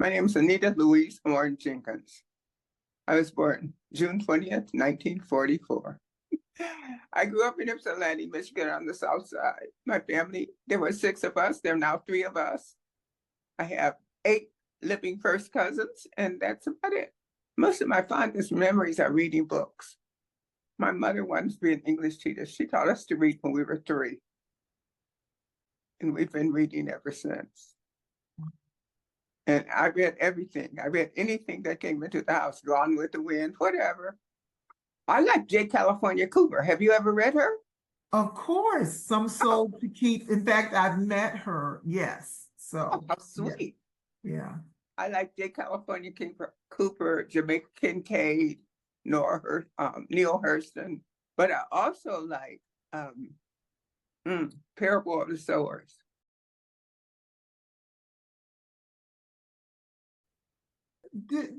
My name is Anita Jenkins. I was born June 20th, 1944. I grew up in Ypsilanti, Michigan on the south side. My family, there were 6 of us. There are now 3 of us. I have 8 living first cousins, and that's about it. Most of my fondest memories are reading books. My mother wanted to be an English teacher. She taught us to read when we were 3. And we've been reading ever since. And I read everything. I read anything that came into the house, Gone with the Wind, whatever. I like J. California Cooper. Have you ever read her? Of course, Some Soul to Keep. In fact, I've met her. Yes. So how sweet. Yeah. I like J. California Cooper, Jamaica Kincaid, Neil Hurston. But I also like Parable of the Sowers.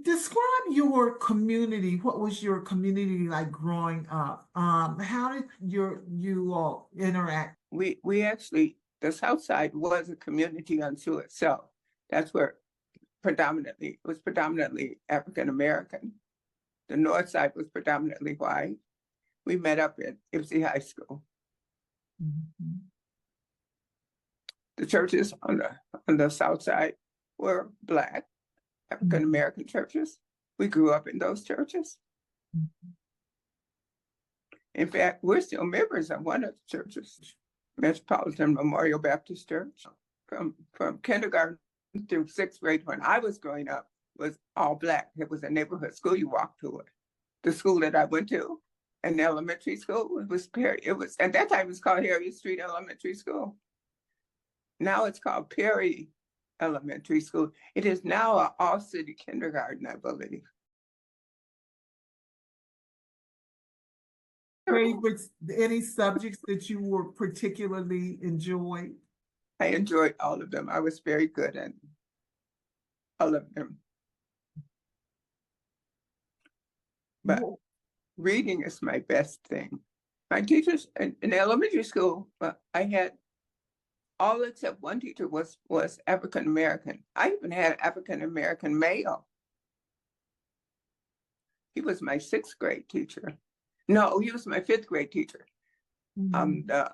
Describe your community. What was your community like growing up? How did you all interact? We actually, the South Side was a community unto itself. That's where it was predominantly African American. The North Side was predominantly white. We met up at Ypsi High School. Mm-hmm. The churches on the South Side were Black, African American churches. We grew up in those churches. Mm-hmm. In fact, we're still members of one of the churches, Metropolitan Memorial Baptist Church. From kindergarten through 6th grade, when I was growing up, was all Black. It was a neighborhood school. You walked to it. The school that I went to, an elementary school, it was at that time it was called Harriet Street Elementary School. Now it's called Perry Elementary School. It is now an all-city kindergarten, I believe. Favorites, any subjects that you were particularly enjoyed? I enjoyed all of them. I was very good at all of them. But reading is my best thing. My teachers in elementary school, I had all except one teacher was African American. I even had an African American male. He was my 6th grade teacher. No, he was my 5th grade teacher. Mm-hmm. The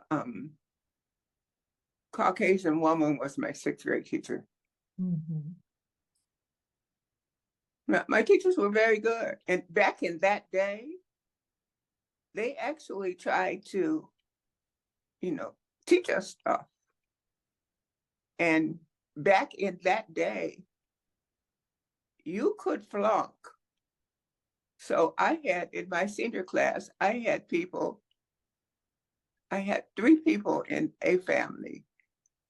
Caucasian woman was my 6th grade teacher. Mm-hmm. My teachers were very good. And back in that day, they actually tried to, teach us stuff. And back in that day, you could flunk. So I had, in my senior class, I had 3 people in a family.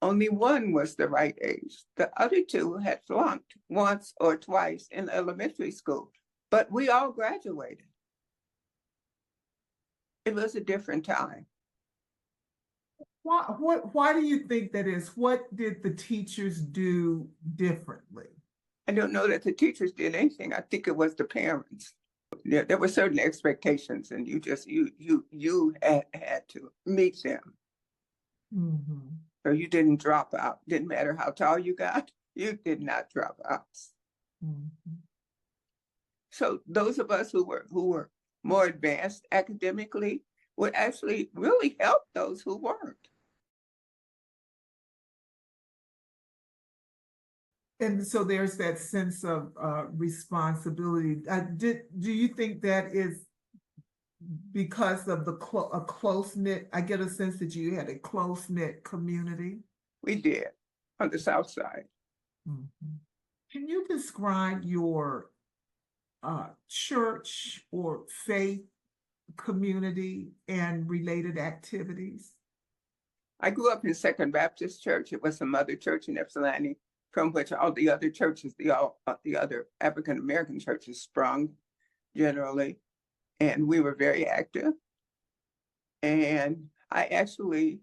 Only one was the right age. The other 2 had flunked once or twice in elementary school, but we all graduated. It was a different time. Why do you think that is? What did the teachers do differently? I don't know that the teachers did anything. I think it was the parents. There were certain expectations, and you had to meet them. Mm-hmm. So you didn't drop out. Didn't matter how tall you got, you did not drop out. Mm-hmm. So those of us who were more advanced academically would actually really help those who weren't. And so there's that sense of responsibility. Do you think that is because of a close-knit, I get a sense that you had a close-knit community? We did, on the South Side. Mm-hmm. Can you describe your church or faith community and related activities? I grew up in Second Baptist Church. It was a mother church in Ypsilanti, from which all the other churches, the other African American churches sprung generally. And we were very active. And I actually,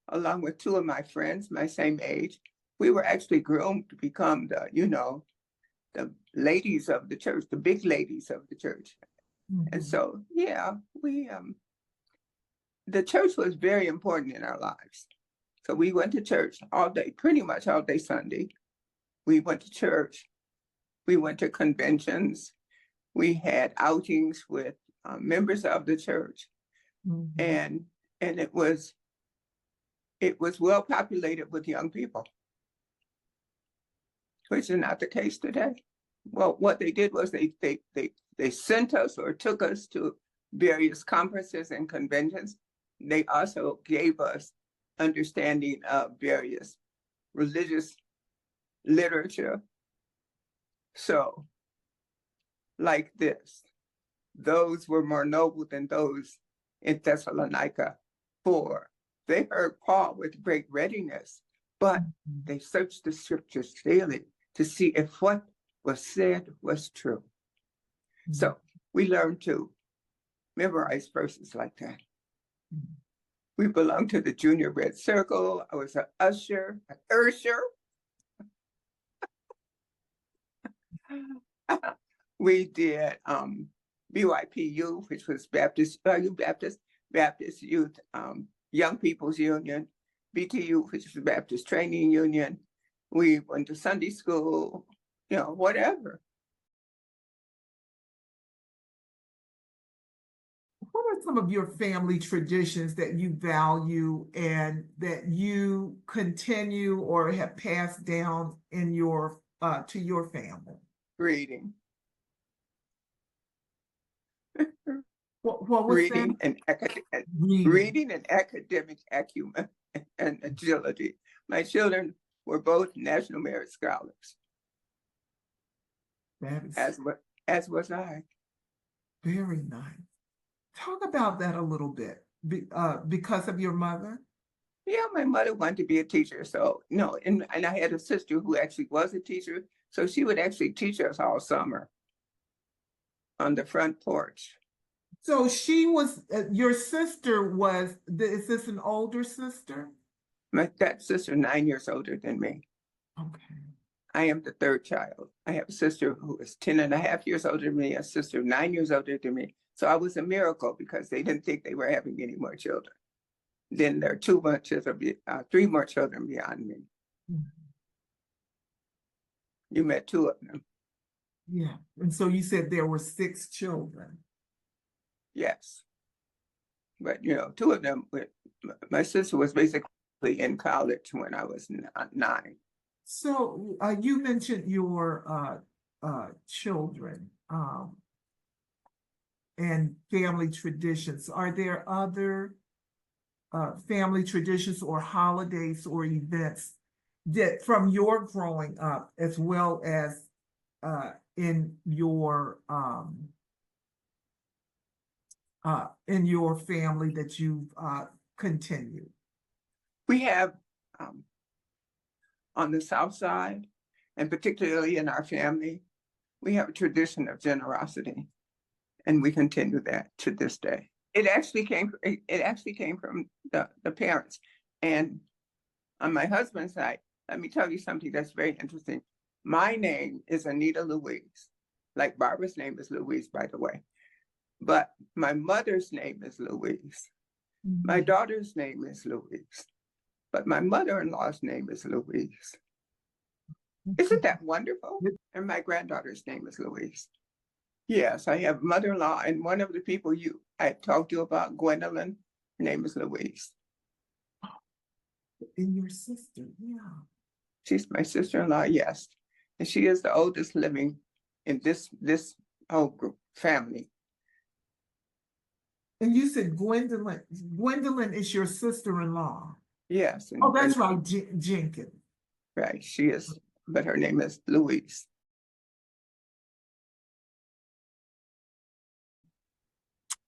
along with 2 of my friends, my same age, we were actually groomed to become the ladies of the church, the big ladies of the church. Mm-hmm. And so, yeah, the church was very important in our lives. So we went to church all day, pretty much all day Sunday. We went to church We went to conventions. We had outings with members of the church, and it was well populated with young people, which is not the case today. Well, what they did was they sent us or took us to various conferences and conventions. They also gave us understanding of various religious literature. So, like this, those were more noble than those in Thessalonica, for they heard Paul with great readiness, but they searched the scriptures daily to see if what was said was true. So we learned to memorize verses like that. We belonged to the Junior Red Circle. I was an usher, an ursher. We did BYPU, which was Baptist Youth Young People's Union, BTU, which is the Baptist Training Union. We went to Sunday school, whatever. What are some of your family traditions that you value and that you continue or have passed down in your to your family? Reading. What was reading that? and reading and academic acumen and agility. My children were both National Merit Scholars. That is as was I. Very nice. Talk about that a little bit. Because of your mother? Yeah, my mother wanted to be a teacher. So, and I had a sister who actually was a teacher. So she would actually teach us all summer on the front porch. So she was, your sister was, is this an older sister? That sister 9 years older than me. Okay. I am the third child. I have a sister who is 10.5 years older than me, a sister 9 years older than me. So I was a miracle because they didn't think they were having any more children. Then there are 3 more children beyond me. You met 2 of them. Yeah. And so you said there were 6 children. Yes. But, 2 of them, my sister was basically in college when I was 9. So you mentioned your children and family traditions. Are there other family traditions or holidays or events that from your growing up, as well as in your family that you've continued? We have on the South Side, and particularly in our family, we have a tradition of generosity, and we continue that to this day. It actually came from the parents. And on my husband's side, let me tell you something that's very interesting. My name is Anita Louise, like Barbara's name is Louise, by the way. But my mother's name is Louise. My daughter's name is Louise. But my mother-in-law's name is Louise. Isn't that wonderful? And my granddaughter's name is Louise. Yes, I have mother-in-law, and one of the people I talked to you about, Gwendolyn, her name is Louise. And your sister, yeah. She's my sister-in-law, yes. And she is the oldest living in this whole group, family. And you said Gwendolyn. Gwendolyn is your sister-in-law. Yes. Oh, that's right, Jenkins. Right, she is, but her name is Louise.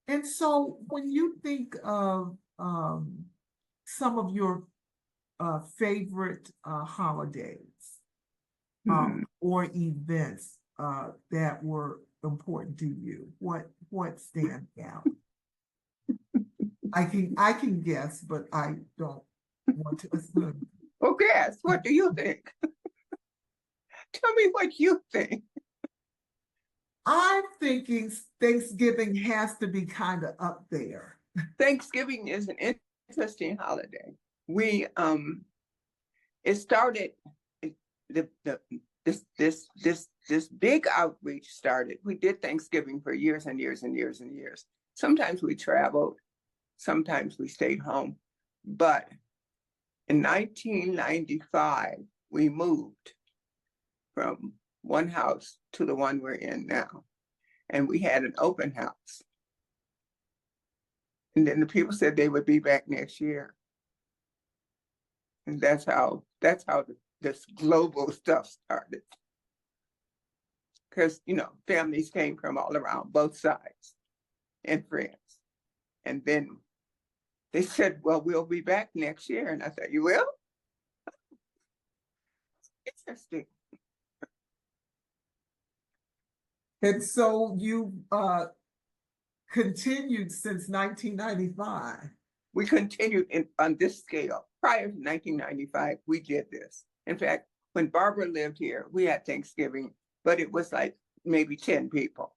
And so when you think of some of your favorite holidays or events that were important to you, what stands out? I can guess, but I don't want to assume. Well, guess, what do you think? Tell me what you think. I'm thinking Thanksgiving has to be kind of up there. Thanksgiving is an interesting holiday. It started, the this big outreach started. We did Thanksgiving for years and years and years and years. Sometimes we traveled, sometimes we stayed home. But in 1995, we moved from one house to the one we're in now. And we had an open house. And then the people said they would be back next year. And that's how this global stuff started. Because, you know, families came from all around, both sides, and friends. And then they said, well, we'll be back next year. And I said, you will? Interesting. And so you continued since 1995. We continued on this scale. Prior to 1995, we did this. In fact, when Barbara lived here, we had Thanksgiving, but it was like maybe 10 people.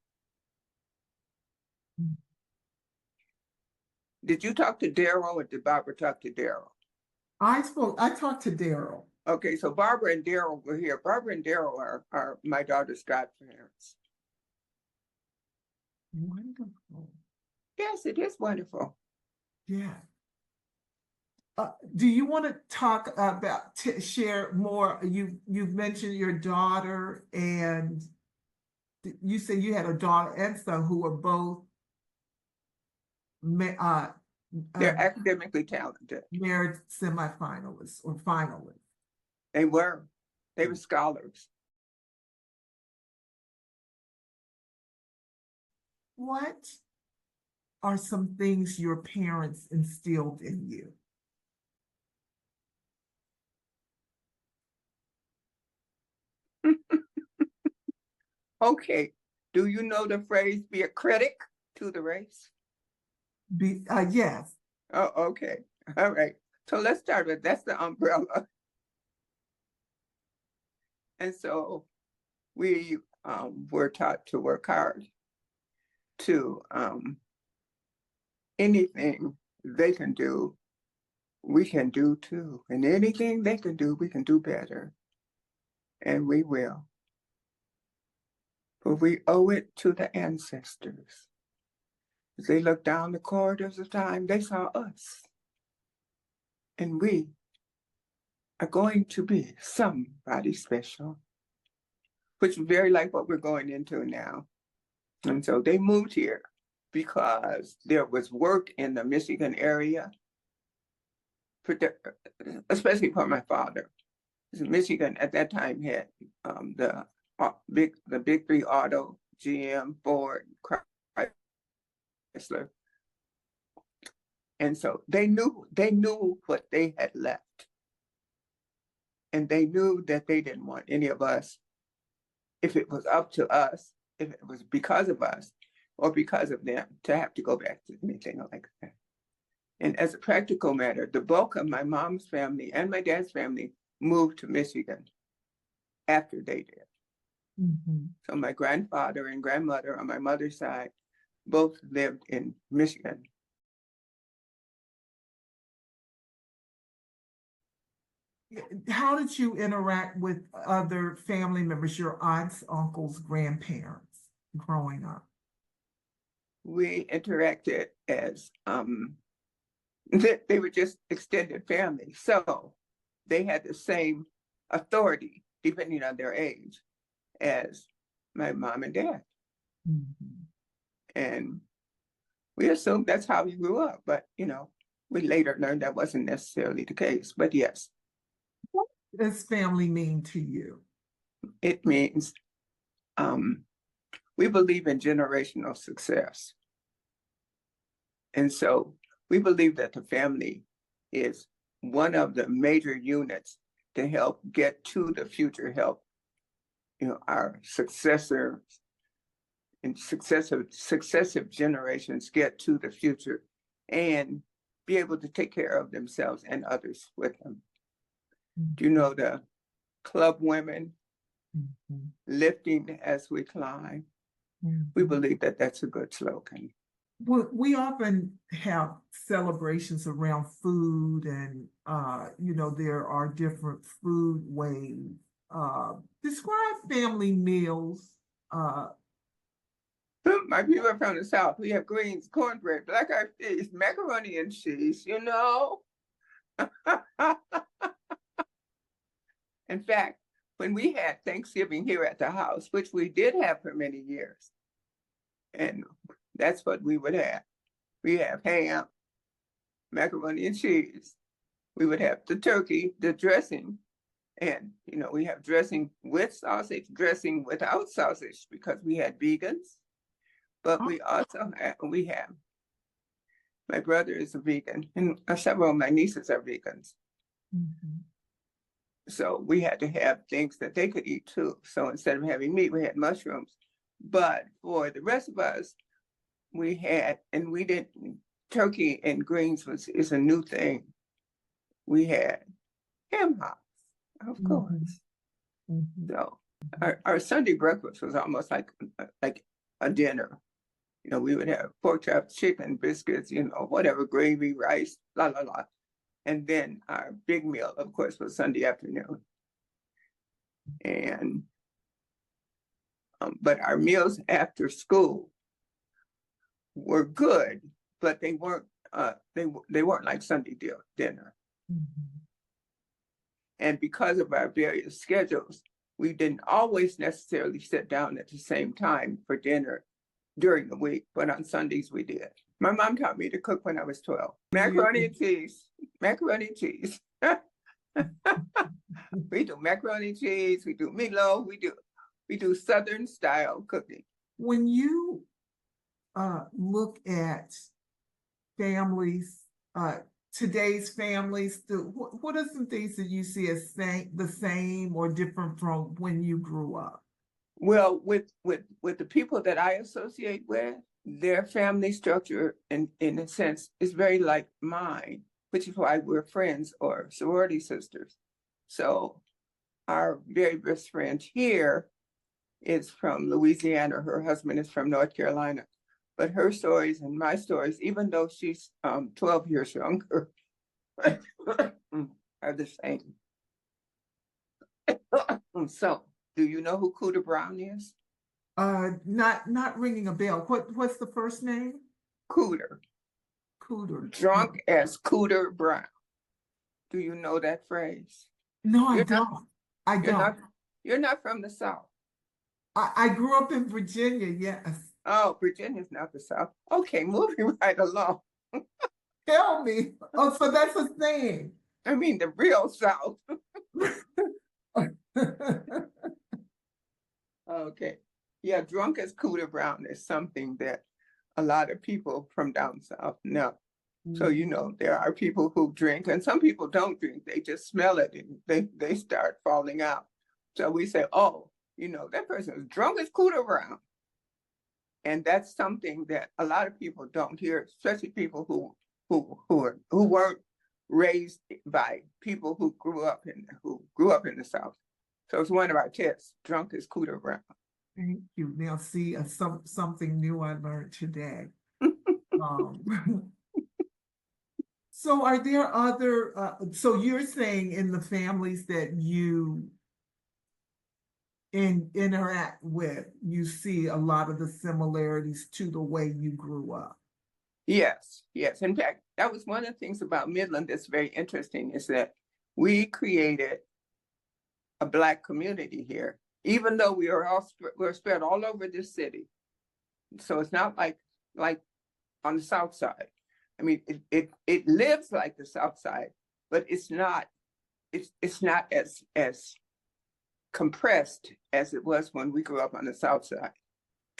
Did you talk to Daryl or did Barbara talk to Daryl? I talked to Daryl. Okay, so Barbara and Daryl were here. Barbara and Daryl are my daughter's godparents. Wonderful. Yes, it is wonderful. Yeah. Do you want to talk about, share more? You've mentioned your daughter, and you said you had a daughter and son who were both they're academically talented. Merit semifinalists or finalists. They were scholars. What are some things your parents instilled in you? Okay, do you know the phrase, be a critic to the race? Yes. Oh, okay, all right. So let's start with, that's the umbrella. And so we were taught to work hard, to anything they can do, we can do too. And anything they can do, we can do better. And we will. But we owe it to the ancestors. As they looked down the corridors of time, they saw us. And we are going to be somebody special, which is very like what we're going into now. And so they moved here because there was work in the Michigan area, especially for my father. Michigan at that time had the big three auto, GM, Ford, Chrysler. And so they knew what they had left. And they knew that they didn't want any of us, if it was up to us, if it was because of us or because of them, to have to go back to anything like that. And as a practical matter, the bulk of my mom's family and my dad's family moved to Michigan after they did. Mm-hmm. So my grandfather and grandmother on my mother's side both lived in Michigan. How did you interact with other family members, your aunts, uncles, grandparents growing up? We interacted as they were just extended family. So they had the same authority, depending on their age, as my mom and dad. Mm-hmm. And we assumed that's how we grew up, but we later learned that wasn't necessarily the case, but yes. What does family mean to you? It means we believe in generational success. And so we believe that the family is one of the major units to help get to the future, help our successors and successive generations get to the future and be able to take care of themselves and others with them. Mm-hmm. Do you know the club women, mm-hmm, lifting as we climb? Mm-hmm. We believe that that's a good slogan. Well, we often have celebrations around food, and there are different food ways describe family meals. My people are from the South. We have greens, cornbread, black-eyed peas, macaroni and cheese, you know. In fact, when we had Thanksgiving here at the house, which we did have for many years, and that's what we would have. We have ham, macaroni and cheese. We would have the turkey, the dressing, and we have dressing with sausage, dressing without sausage because we had vegans. But we also have, my brother is a vegan, and several of my nieces are vegans. Mm-hmm. So we had to have things that they could eat too. So instead of having meat, we had mushrooms. But for the rest of us, we didn't, turkey and greens is a new thing. We had ham hocks, of course. Mm-hmm. So our Sunday breakfast was almost like a dinner. We would have pork chops, chicken, biscuits, whatever, gravy, rice, la, la, la. And then our big meal, of course, was Sunday afternoon. And, but our meals after school were good, but they weren't like Sunday dinner. Mm-hmm. And because of our various schedules, we didn't always necessarily sit down at the same time for dinner during the week, but on Sundays we did. My mom taught me to cook when I was 12. Macaroni and cheese. We do macaroni and cheese, we do meatloaf, we do Southern style cooking. When you look at families, today's families, what are some things that you see as the same or different from when you grew up? Well, with the people that I associate with, their family structure, in a sense, is very like mine, which is why we're friends or sorority sisters. So our very best friend here is from Louisiana. Her husband is from North Carolina. But her stories and my stories, even though she's 12 years younger, are the same. So, do you know who Cooter Brown is? Not ringing a bell. What's the first name? Cooter. Drunk as Cooter Brown. Do you know that phrase? No, I don't. You're not from the South. I grew up in Virginia, yes. Oh, Virginia's not the South. Okay, moving right along. Tell me. Oh, so that's a thing. I mean, the real South. Okay. Yeah, drunk as Cooter Brown is something that a lot of people from down south know. Mm-hmm. So, there are people who drink, and some people don't drink. They just smell it and they start falling out. So we say, oh, that person is drunk as Cooter Brown. And that's something that a lot of people don't hear, especially people who weren't raised by people who grew up in the South. So it's one of our tests, drunk as Cooter Brown. Thank you. Now see something new I learned today. So are there other, so you're saying in the families that you interact with, you see a lot of the similarities to the way you grew up? Yes. In fact, that was one of the things about Midland that's very interesting, is that we created a Black community here, even though we're spread all over this city. So it's not like on the South side. I mean, it lives like the South side, but it's not as compressed as it was when we grew up on the South side.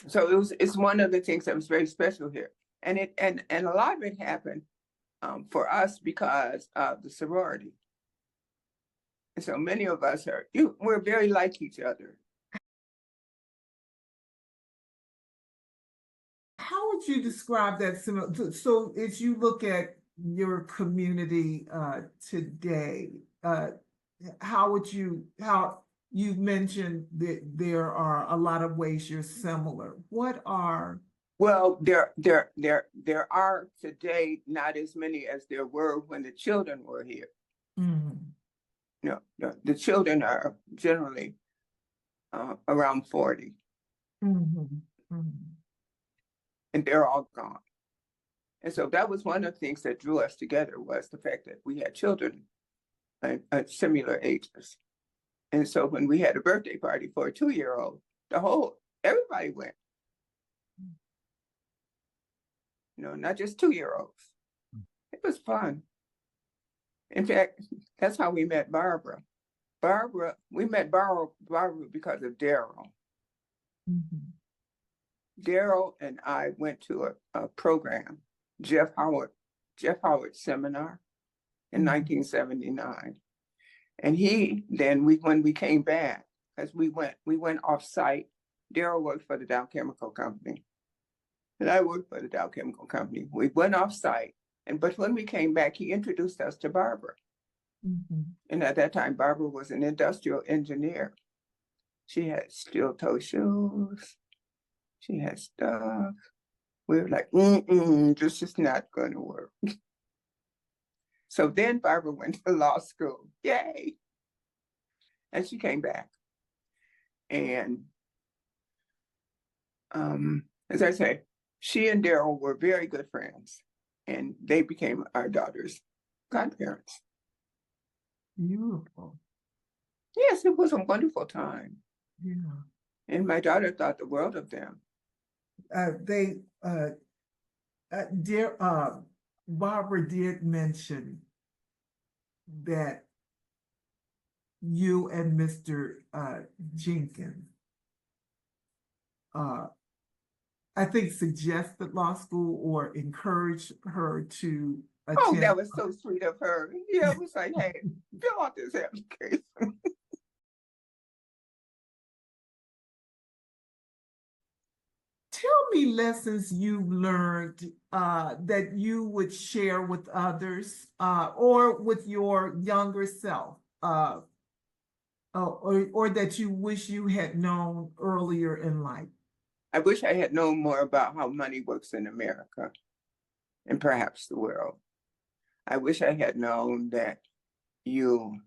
So it's one of the things that was very special here. And a lot of it happened for us because of the sorority. And so many of us we're very like each other. How would you describe that? So as you look at your community today, how you mentioned that there are a lot of ways you're similar. What are? Well, there are today not as many as there were when the children were here. Mm-hmm. the children are generally around 40, Mhm, mhm. and they're all gone. And so that was one of the things that drew us together, was the fact that we had children at similar ages. And so when we had a birthday party for a 2-year-old, everybody went, not just 2-year-olds. It was fun. In fact, that's how we met Barbara. We met Barbara because of Daryl. Mhm. Daryl and I went to a program, Jeff Howard seminar in Mhm. 1979. And when we came back, because we went off site. Daryl worked for the Dow Chemical Company, and I worked for the Dow Chemical Company. We went off site, but when we came back, he introduced us to Barbara. Mhm. And at that time, Barbara was an industrial engineer. She had steel-toe shoes. She had stuff. We were like, this is not going to work. So then Barbara went to law school. Yay! And she came back. And as I say, she and Daryl were very good friends, and they became our daughter's godparents. Beautiful. Yes, it was a wonderful time. Yeah. And my daughter thought the world of them. Barbara did mention that you and Mr. Jenkins, I think, suggested law school or encouraged her to Oh, attend. that was so sweet of her. Yeah, it was like, hey, fill out this application. Tell me lessons you've learned that you would share with others or with your younger self, or that you wish you had known earlier in life. I wish I had known more about how money works in America and perhaps the world. I wish I had known that you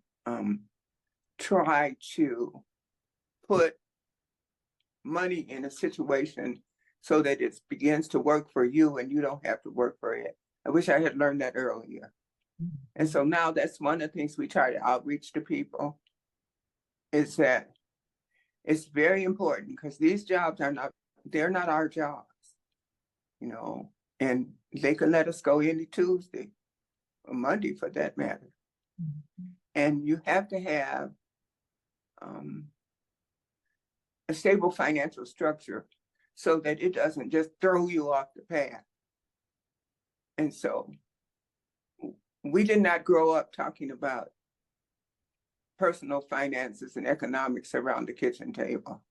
try to put money in a situation so that it begins to work for you and you don't have to work for it. I wish I had learned that earlier. And so now that's one of the things we try to outreach to people, is that it's very important, because these jobs they're not our jobs, and they can let us go any Tuesday or Monday for that matter. And you have to have a stable financial structure so that it doesn't just throw you off the path. And so we did not grow up talking about personal finances and economics around the kitchen table.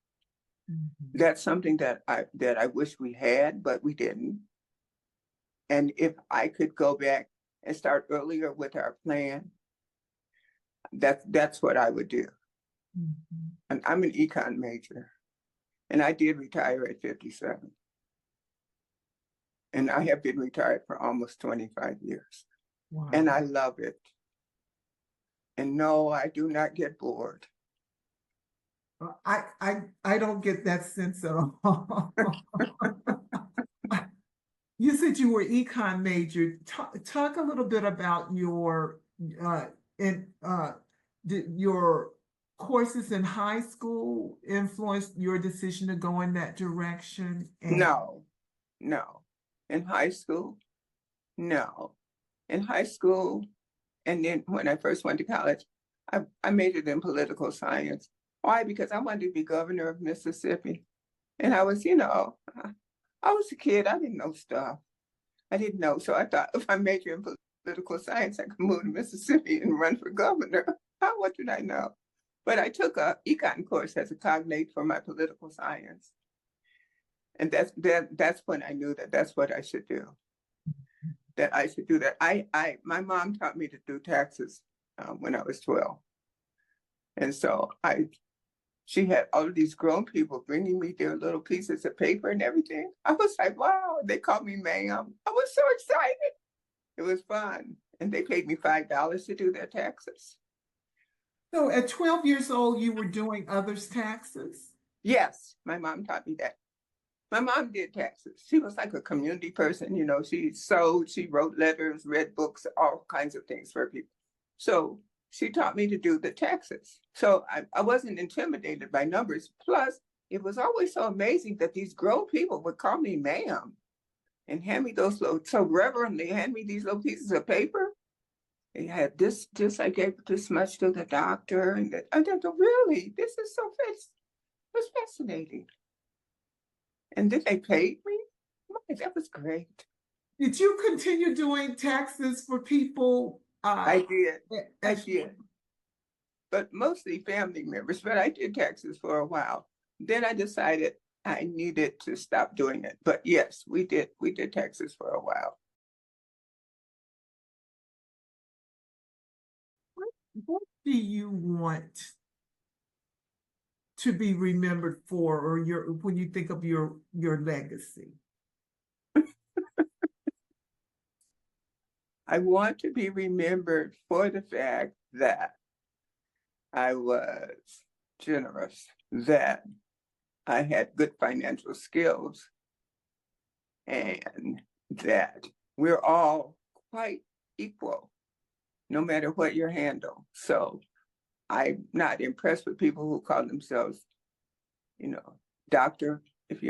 Mm-hmm. That's something that I wish we had, but we didn't. And if I could go back and start earlier with our plan, that's what I would do. Mm-hmm. And I'm an econ major, and I did retire at 57. And I have been retired for almost 25 years. Wow. And I love it. And no, I do not get bored. I don't get that sense at all. You said you were econ major. Talk a little bit about your did your courses in high school influenced your decision to go in that direction? No. In high school, no. In high school, and then when I first went to college, I majored in political science. Why? Because I wanted to be governor of Mississippi. And I was, I was a kid. I didn't know stuff. I didn't know. So I thought, if I major in political science, I could move to Mississippi and run for governor. What did I know? But I took a econ course as a cognate for my political science. And that's when I knew that that's what I should do. That I should do that. My mom taught me to do taxes when I was 12. And so she had all of these grown people bringing me their little pieces of paper and everything. I was like, wow, they called me ma'am. I was so excited. It was fun. And they paid me $5 to do their taxes. So at 12 years old, you were doing others' taxes? Yes, my mom taught me that. My mom did taxes. She was like a community person, you know, she sewed, she wrote letters, read books, all kinds of things for people. So she taught me to do the taxes. So I wasn't intimidated by numbers. Plus, it was always so amazing that these grown people would call me ma'am and hand me those little, so reverently hand me these little pieces of paper. They had this, I gave this much to the doctor. And that, I thought, really, this is so it's fascinating. And then they paid me. My, that was great. Did you continue doing taxes for people? I did. I As did. But mostly family members, but I did taxes for a while. Then I decided I needed to stop doing it. But yes, we did taxes for a while. What do you want to be remembered for, or when you think of your legacy? I want to be remembered for the fact that I was generous, that I had good financial skills, and that we're all quite equal, no matter what your handle. So I'm not impressed with people who call themselves, you know, doctor. If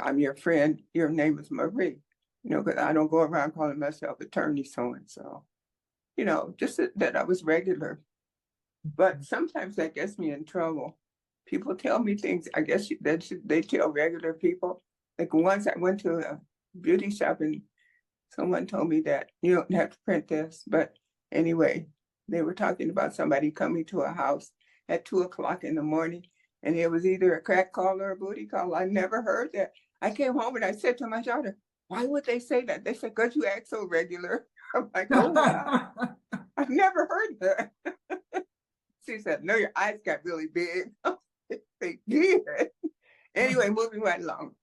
I'm your friend, your name is Marie, you know, because I don't go around calling myself attorney so and so. You know, just that I was regular. But sometimes that gets me in trouble. People tell me things, I guess that they tell regular people. Like once I went to a beauty shop and someone told me that you don't have to print this. But anyway, they were talking about somebody coming to a house at 2:00 in the morning, and it was either a crack call or a booty call. I never heard that. I came home and I said to my daughter, why would they say that? They said, because you act so regular. I'm like, oh, wow. I've never heard that. She said, no, your eyes got really big. They did. Anyway, moving right along.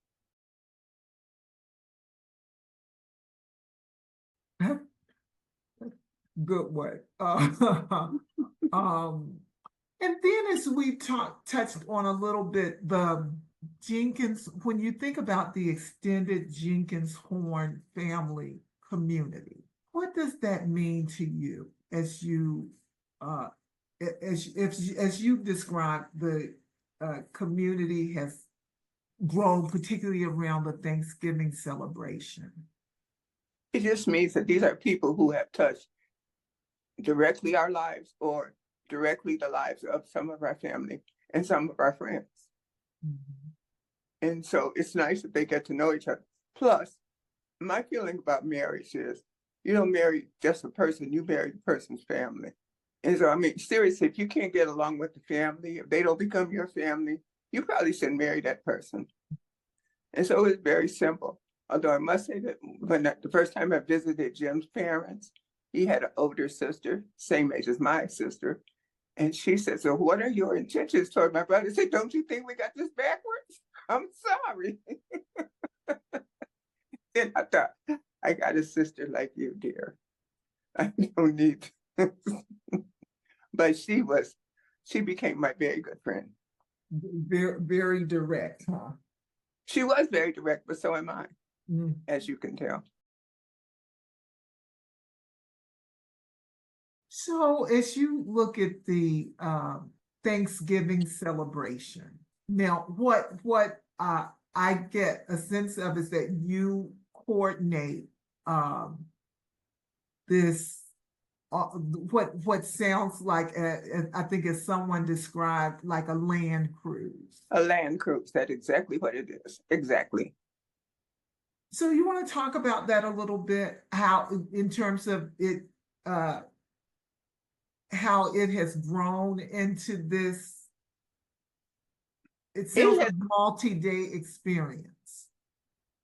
Good one. And then as we touched on a little bit, the Jenkins, when you think about the extended Jenkins-Horne family community, what does that mean to you as you described the community has grown, particularly around the Thanksgiving celebration? It just means that these are people who have touched directly our lives or directly the lives of some of our family and some of our friends. And so it's nice that they get to know each other. Plus, my feeling about marriage is you don't marry just a person, you marry the person's family. And so, I mean, seriously, if you can't get along with the family, if they don't become your family, you probably shouldn't marry that person. And so it's very simple. Although I must say that when the first time I visited Jim's parents, he had an older sister, same age as my sister. And she said, so what are your intentions toward my brother? I said, don't you think we got this backwards? I'm sorry. Then I thought, I got a sister like you, dear. I don't need to. But she became my very good friend. Very, very direct, huh? She was very direct, but so am I, as you can tell. So as you look at the Thanksgiving celebration, now what I get a sense of is that you coordinate this what sounds like I think as someone described like a land cruise. A land cruise, that's exactly what it is. Exactly. So you want to talk about that a little bit, how in terms of it how it has grown into this, it sounds like a multi-day experience.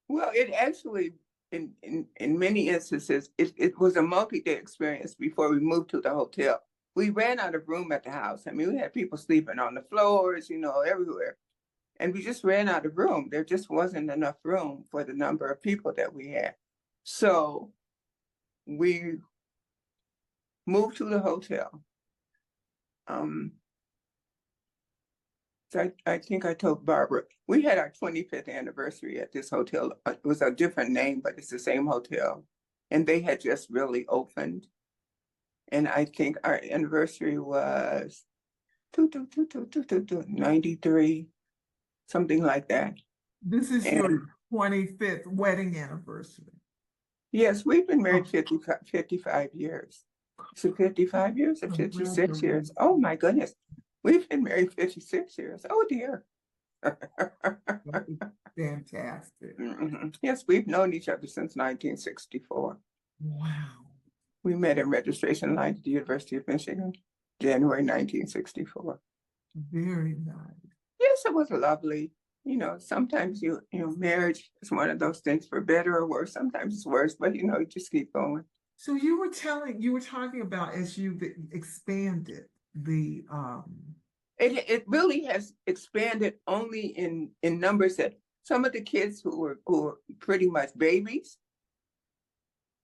Well, it actually, in many instances, it was a multi-day experience before we moved to the hotel. We ran out of room at the house. I mean, we had people sleeping on the floors, you know, everywhere. And we just ran out of room. There just wasn't enough room for the number of people that we had. So we moved to the hotel. So I think I told Barbara, we had our 25th anniversary at this hotel. It was a different name, but it's the same hotel. And they had just really opened. And I think our anniversary was 93, something like that. This is And your 25th wedding anniversary. yes, we've been married 55 years. Is it 55 years or 56 years? Oh my goodness. We've been married 56 years. Oh dear. Fantastic. Yes, we've known each other since 1964. Wow. We met in registration line at the University of Michigan, January 1964. Very nice. Yes, it was lovely. You know, sometimes marriage is one of those things for better or worse. Sometimes it's worse, but you just keep going. So you were talking about as you've expanded the It really has expanded only in numbers that some of the kids who were pretty much babies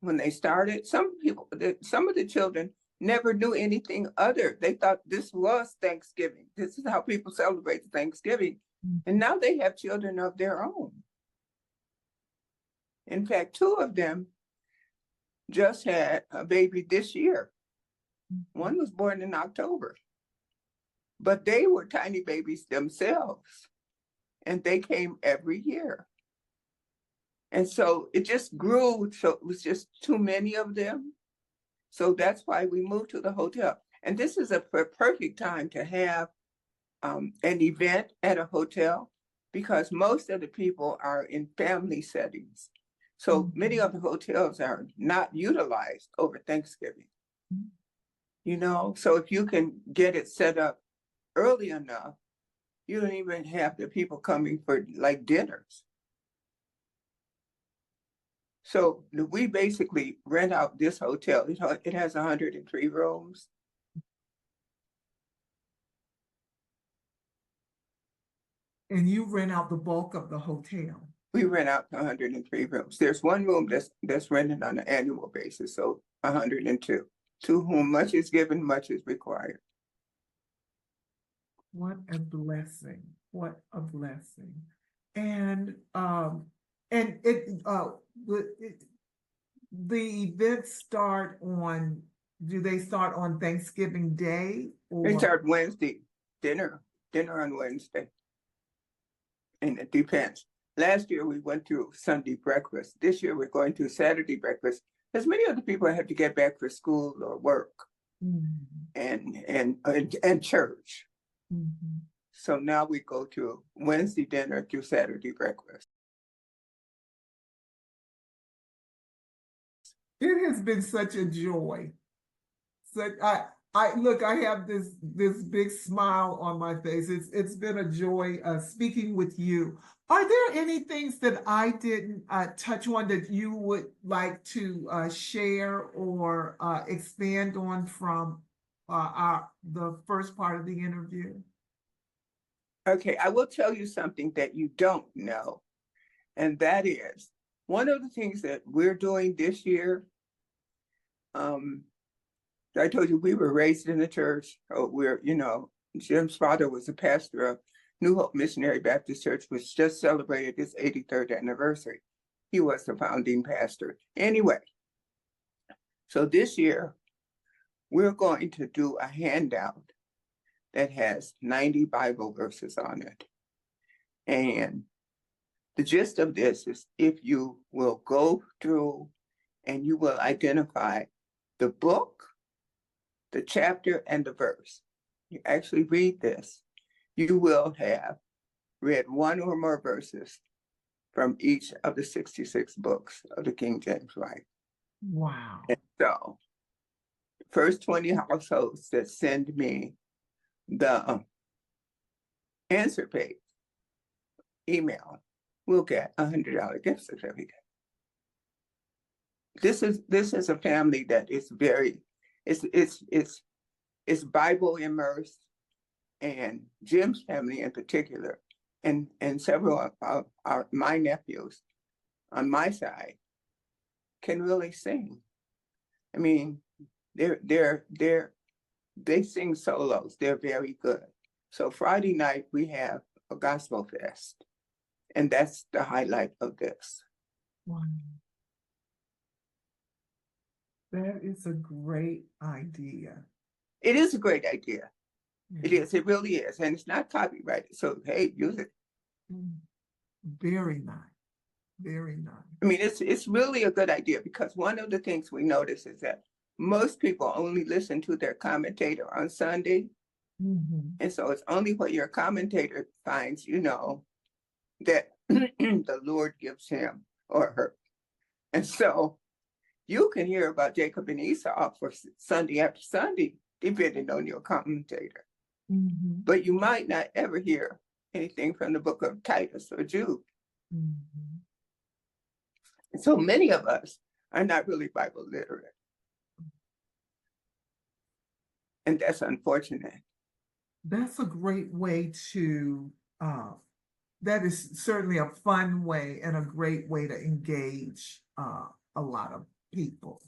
when they started, some of the children never knew anything other. They thought this was Thanksgiving. This is how people celebrate Thanksgiving. And now they have children of their own. In fact, 2 of them just had a baby this year. One was born in October, but they were tiny babies themselves, and they came every year. And so it just grew, so it was just too many of them. So that's why we moved to the hotel. And this is a perfect time to have an event at a hotel, because most of the people are in family settings. So many of the hotels are not utilized over Thanksgiving. So if you can get it set up early enough, you don't even have the people coming for like dinners. So we basically rent out this hotel. It has 103 rooms. And you rent out the bulk of the hotel. We rent out 103 rooms. There's one room that's rented on an annual basis, so 102. To whom much is given, much is required. What a blessing. What a blessing. And the events start on, do they start on Thanksgiving Day? Or? They start Wednesday, dinner on Wednesday. And it depends. Last year we went through Sunday breakfast. This year we're going through Saturday breakfast, because many of the people have to get back for school or work and church. So now we go to Wednesday dinner through Saturday breakfast. It has been such a joy. So I have this big smile on my face. It's been a joy speaking with you. Are there any things that I didn't touch on that you would like to share or expand on from the first part of the interview? Okay, I will tell you something that you don't know, and that is one of the things that we're doing this year. I told you we were raised in the church. Jim's father was a pastor of New Hope Missionary Baptist Church, which just celebrated its 83rd anniversary. He was the founding pastor. Anyway, so this year, we're going to do a handout that has 90 Bible verses on it. And the gist of this is, if you will go through and you will identify the book, the chapter, and the verse, you actually read this, you will have read one or more verses from each of the 66 books of the King James Bible. Wow. And so, first 20 households that send me the answer page email will get a $100 gift certificate. This is a family that is very, it's Bible immersed, and Jim's family in particular, and several of my nephews on my side can really sing. I mean, they're They sing solos. They're very good. So Friday night we have a gospel fest, and that's the highlight of this. Wow. That is a great idea. It is a great idea. It Yeah. is. It really is, and it's not copyrighted. So hey, use it. Very nice. Very nice. I mean, it's really a good idea, because one of the things we notice is that most people only listen to their commentator on Sunday. And so it's only what your commentator finds, that the Lord gives him or her. And so you can hear about Jacob and Esau for Sunday after Sunday, depending on your commentator. But you might not ever hear anything from the book of Titus or Jude. And so many of us are not really Bible literate. And that's unfortunate. That's a great way to, that is certainly a fun way and a great way to engage a lot of people.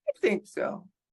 I think so.